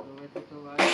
dovete trovare.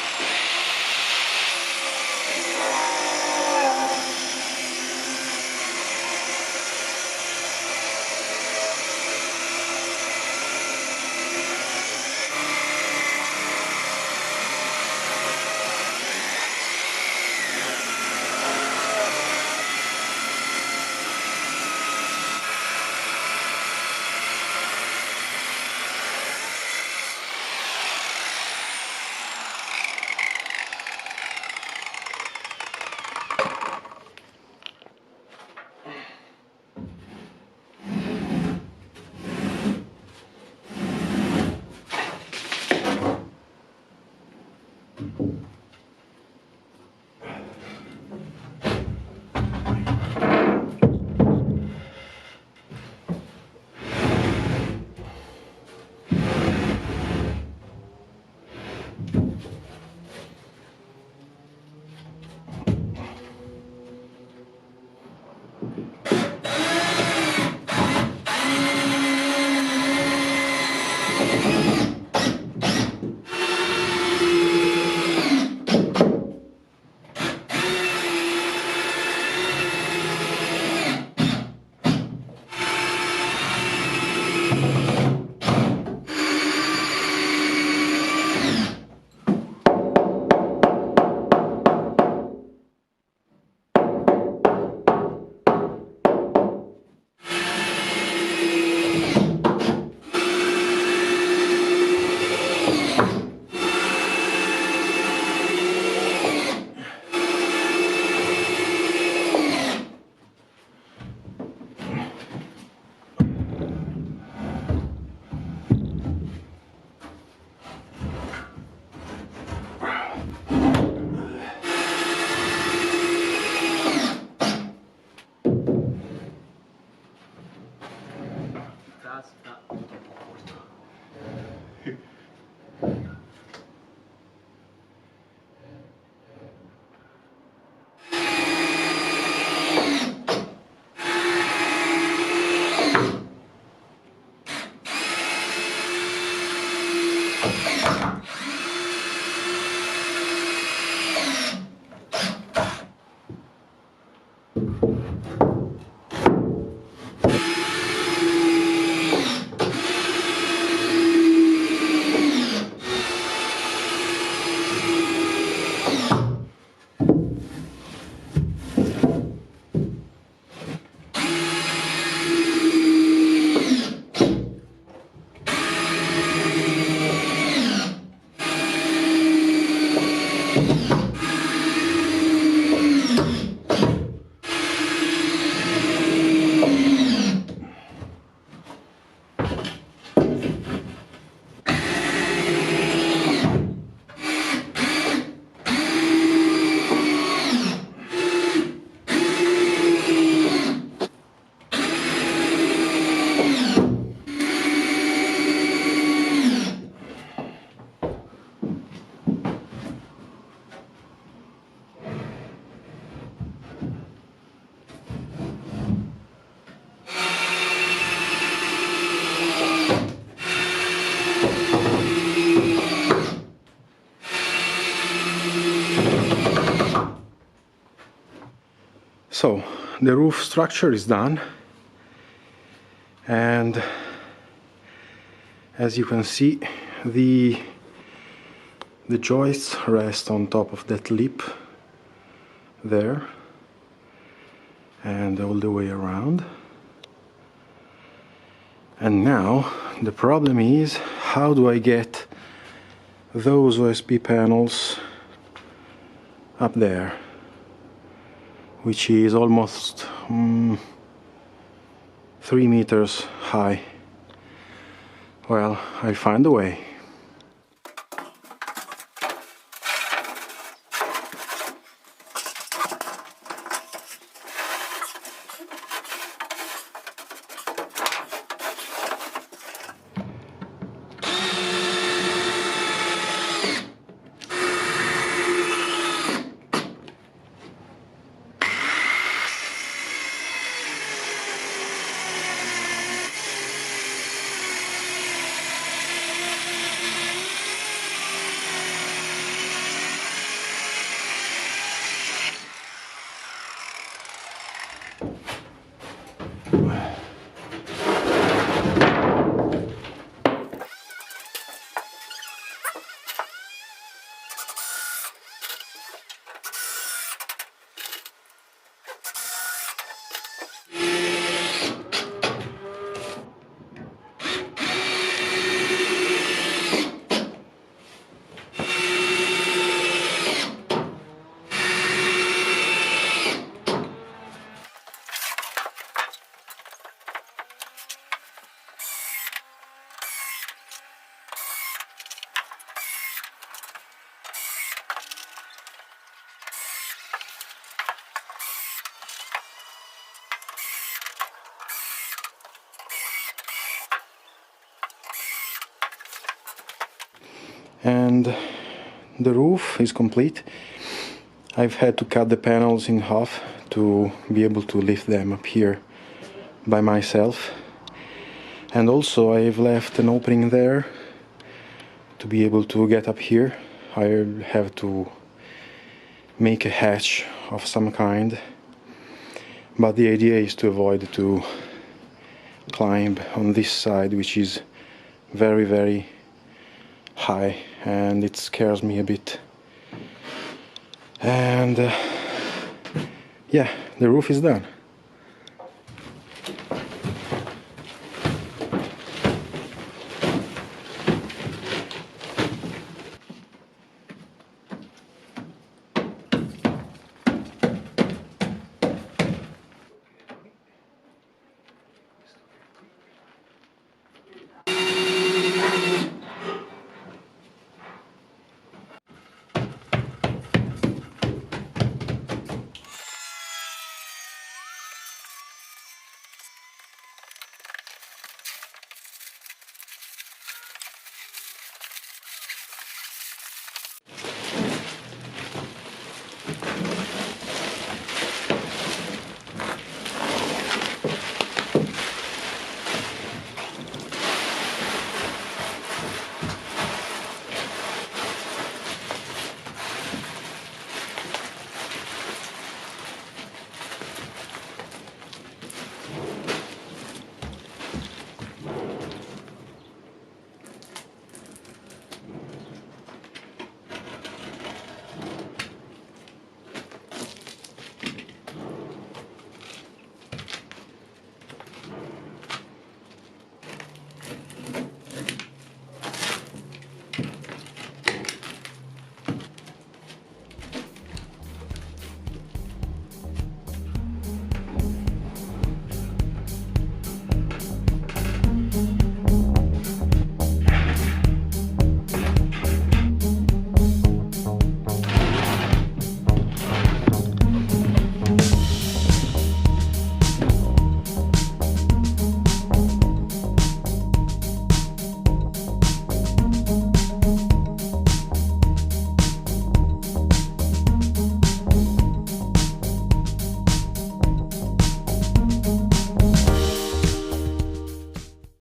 Casca. So the roof structure is done, and as you can see, the joists rest on top of that lip there and all the way around. And now the problem is, how do I get those OSB panels up there, which is almost 3 meters high? Well, I'll find a way. and the roof is complete. I've had to cut the panels in half to be able to lift them up here by myself, and also I've left an opening there to be able to get up here. I have to make a hatch of some kind, but the idea is to avoid to climb on this side, which is very, very high, and it scares me a bit. And yeah, the roof is done.